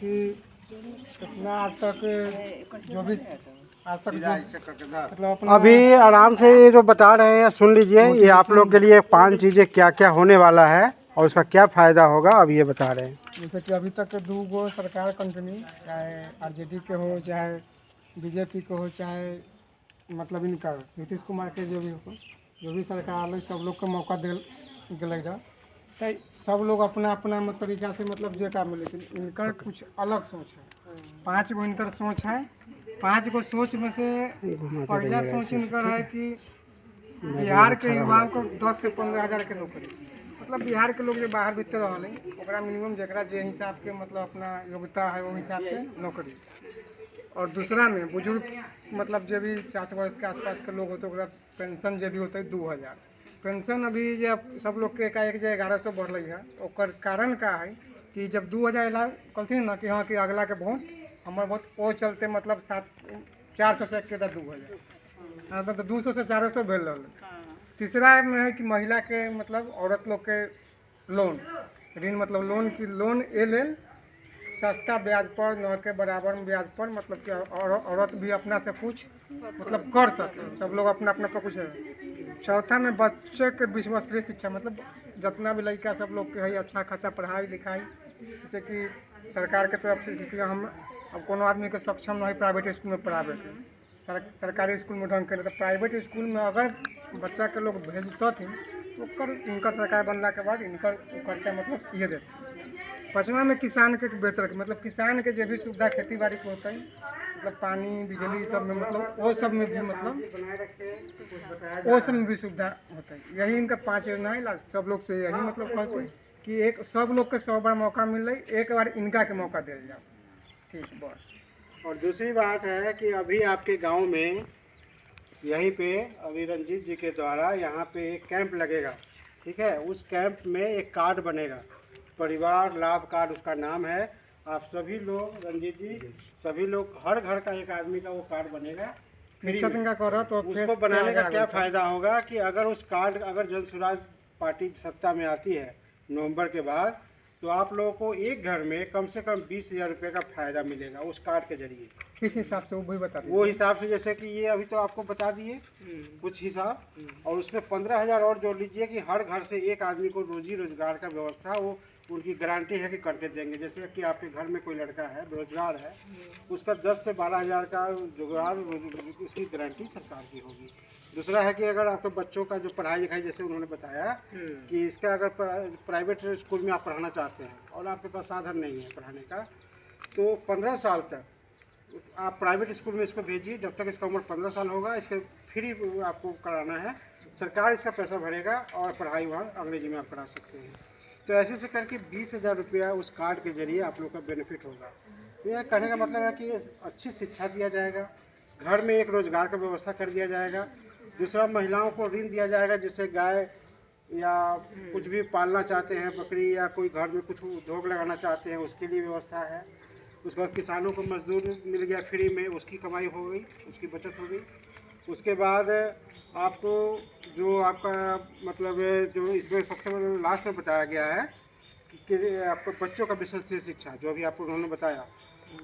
कि इतना आज तक जो भी आज तक मतलब अपना अभी आराम से ये जो बता रहे हैं सुन लीजिए, ये आप लोग के लिए 5 चीज़ें क्या क्या होने वाला है और उसका क्या फ़ायदा होगा, अब ये बता रहे हैं। जैसे कि अभी तक 2 गो सरकार कंपनी, चाहे आरजेडी के हो, चाहे बीजेपी के हो, चाहे मतलब इनका नीतीश कुमार के जो भी सरकार आल सब लोग को मौका दिल जा, तो सब लोग अपना अपना तरीका से मतलब जो काम, लेकिन इनका कुछ अलग सोच है। 5 गो इनकर सोच है। 5 गो सोच में से पहला सोच इनकर है कि बिहार के युवाओं को 10 से 15 हज़ार के नौकरी, मतलब बिहार के लोग जो बाहर भीतर रहल ओकरा मिनिमम जरा जे हिसाब के मतलब अपना योग्यता है वो हिसाब से नौकरी। और दूसरा में बुजुर्ग मतलब जो भी 60 वर्ष के आसपास के लोग होते हैं पेंशन जो भी होता है 2000 पेंशन। अभी जब सब लोग के एकाएक जो 1100 बढ़ है, और कारण का है कि जब 2000 एला कहथिन ना कि हाँ कि अगला के वोट हमारे वोट वो चलते मतलब 400 से के 2000 तो 200 से 400 भेल रहा। तीसरा में है कि महिला के मतलब औरत लोग के लोन ऋण, मतलब लोन ले सस्ता ब्याज पर, न के बराबर में ब्याज पर, मतलब कि औरत भी अपना से कुछ मतलब कर सके, सब लोग अपना अपना पर कुछ है। चौथा में बच्चे के विश्वस्तरीय शिक्षा, मतलब जितना भी लड़का सब लोग के है अच्छा खासा पढ़ाई लिखाई, जैसे कि सरकार के तरफ से शिक्षा। हम अब कोनो आदमी के सक्षम नहीं प्राइवेट स्कूल में पढ़ावे के, सरकारी स्कूल में ढंग के, तो प्राइवेट स्कूल में अगर बच्चा के लोग भेजते थे तो इनका सरकार बनला के बाद इनका खर्चा मतलब ये देते। 5वां में किसान के बेहतर, मतलब किसान के जो भी सुविधा खेती बाड़ी को होता है, मतलब पानी बिजली सब में, मतलब वो सब में भी मतलब वो सब में भी सुविधा होता है। यही इनका 5 योजना है। सब लोग से यही मतलब कहते हैं कि एक सब लोग के 100 बार मौका मिल रही, एक बार इनका के मौका दिया जाओ, ठीक बस। और दूसरी बात है कि अभी आपके गांव में यहीं पे अभी रंजीत जी के द्वारा यहाँ पे एक कैंप लगेगा, ठीक है। उस कैंप में एक कार्ड बनेगा, परिवार लाभ कार्ड उसका नाम है। आप सभी लोग, रंजीत जी, सभी लोग हर घर का एक आदमी का वो कार्ड बनेगा फ्री में। तो उसको बनाने का क्या फ़ायदा होगा कि अगर उस कार्ड, अगर जन स्वराज पार्टी सत्ता में आती है नवंबर के बाद, तो आप लोगों को एक घर में कम से कम 20,000 रुपये का फ़ायदा मिलेगा उस कार्ड के जरिए। किस हिसाब से वो भी बता वो हिसाब से जैसे कि ये अभी तो आपको बता दिए कुछ हिसाब, और उसमें 15,000 और जोड़ लीजिए कि हर घर से एक आदमी को रोजी रोजगार का व्यवस्था वो उनकी गारंटी है कि करके देंगे। जैसे कि आपके घर में कोई लड़का है बेरोजगार है, उसका 10 से 12,000 का जुगाड़ उसकी गारंटी सरकार की होगी। दूसरा है कि अगर आपके बच्चों का जो पढ़ाई लिखाई, जैसे उन्होंने बताया कि इसका अगर प्राइवेट स्कूल में आप पढ़ाना चाहते हैं और आपके पास साधन नहीं है पढ़ाने का, तो 15 साल तक आप प्राइवेट स्कूल में इसको भेजिए। जब तक इसका उम्र 15 साल होगा इसके फ्री आपको कराना है, सरकार इसका पैसा भरेगा और पढ़ाई वहाँ अंग्रेजी में आप करा सकते हैं। तो ऐसे से करके 20,000 रुपया उस कार्ड के जरिए आप लोग का बेनिफिट होगा। तो यह कहने का मतलब है कि अच्छी शिक्षा दिया जाएगा, घर में एक रोज़गार का व्यवस्था कर दिया जाएगा। दूसरा, महिलाओं को ऋण दिया जाएगा, जिससे गाय या कुछ भी पालना चाहते हैं, बकरी या कोई घर में कुछ उद्योग लगाना चाहते हैं, उसके लिए व्यवस्था है। उसके बाद किसानों को मजदूर मिल गया फ्री में, उसकी कमाई हो गई, उसकी बचत हो गई। उसके बाद आपको जो आपका मतलब जो इसमें सबसे लास्ट में बताया गया है कि आपको बच्चों का विशेष शिक्षा, जो अभी आपको उन्होंने बताया,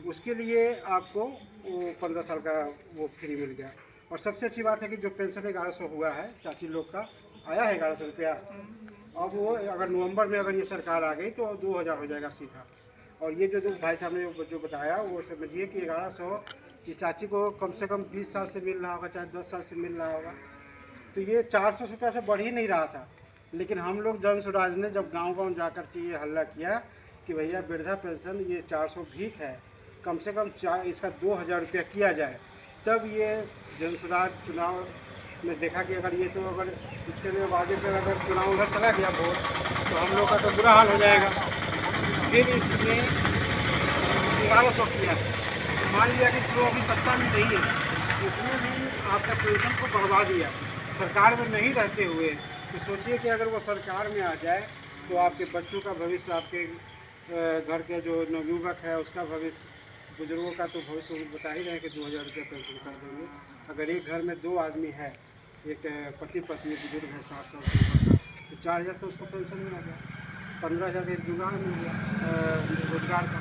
उसके लिए आपको वो 15 साल का वो फ्री मिल गया। और सबसे अच्छी बात है कि जो पेंशन 1100 हुआ है चाची लोग का, आया है 1100 रुपया, अब वो अगर नवंबर में अगर ये सरकार आ गई तो 2000 हो जाएगा सीधा। और ये जो भाई साहब ने जो बताया वो समझिए कि 1100 की चाची को कम से कम 20 साल से मिल रहा होगा, चाहे 10 साल से मिल रहा होगा, तो ये 400 रुपया से बढ़ ही नहीं रहा था। लेकिन हम लोग जन स्वराज ने जब गांव-गांव जाकर के ये हल्ला किया कि भैया वृद्धा पेंशन ये 400 भीख है, कम से कम इसका 2000 रुपया किया जाए, तब ये जन स्वराज चुनाव में देखा कि अगर ये तो अगर इसके लिए आगे पर अगर चुनाव उधर चला गया वोट, तो हम लोग का तो बुरा हाल हो जाएगा। फिर इसने 1100 किया, मान लिया कि जो अभी सत्ता में नहीं है उसने भी आपका पेंशन को बढ़वा दिया सरकार में नहीं रहते हुए। तो सोचिए कि अगर वो सरकार में आ जाए तो आपके बच्चों का भविष्य, आपके घर के जो नवयुवक है उसका भविष्य, बुजुर्गों का तो भविष्य बता ही रहे कि 2000 रुपया पेंशन कर देंगे। अगर एक घर में 2 आदमी है, एक पति पत्नी बुजुर्ग है 60 साल से ऊपर का, तो 4000 तो उसको पेंशन मिल गया, 15,000 एक जुगाड़ मिल गया रोजगार का,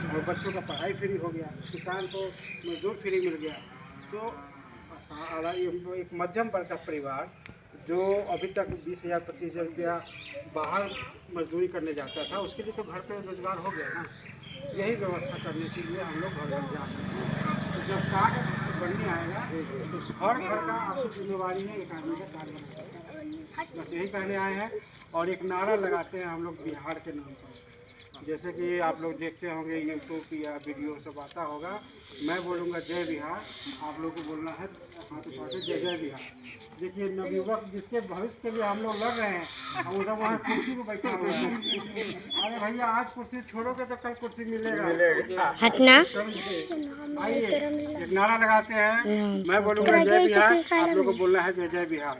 और बच्चों का पढ़ाई फ्री हो गया, किसान को मजदूर फ्री मिल गया। तो एक मध्यम वर्ग का परिवार जो अभी तक 20,000 25,000 रुपया बाहर मजदूरी करने जाता था, उसके लिए तो घर पे रोजगार हो गया ना। यही व्यवस्था करने के लिए हम लोग घर घर जा रहे हैं। तो जब कार्ड बनने आएगा तो हर घर का आपकी जिम्मेवारी है एक आदमी का कार्ड बनाना। बस यही कहने आए हैं। और एक नारा लगाते हैं हम लोग बिहार के नाम पर, जैसे कि आप लोग देखते होंगे यूट्यूब या वीडियो सब आता होगा। मैं बोलूँगा जय बिहार, आप लोग को बोलना है हाथ उठा के जय जय बिहार। देखिए नवयुवक जिसके भविष्य के लिए हम लोग लड़ रहे हैं, हम उधर वहाँ कुर्सी पर बैठा हुए हैं। अरे भैया आज कुर्सी छोड़ोगे तो कल कुर्सी मिलेगा। हटना। आइए एक नारा लगाते हैं। मैं बोलूँगा जय बिहार, आप लोग को बोलना है जय जय बिहार।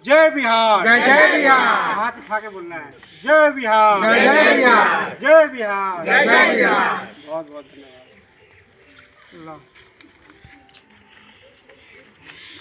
जय बिहार, जय जय बिहार, हाथ उठा के बोलना है जय बिहार, जय जय बिहार, जय बिहार, जय जय बिहार। बहुत बहुत धन्यवाद।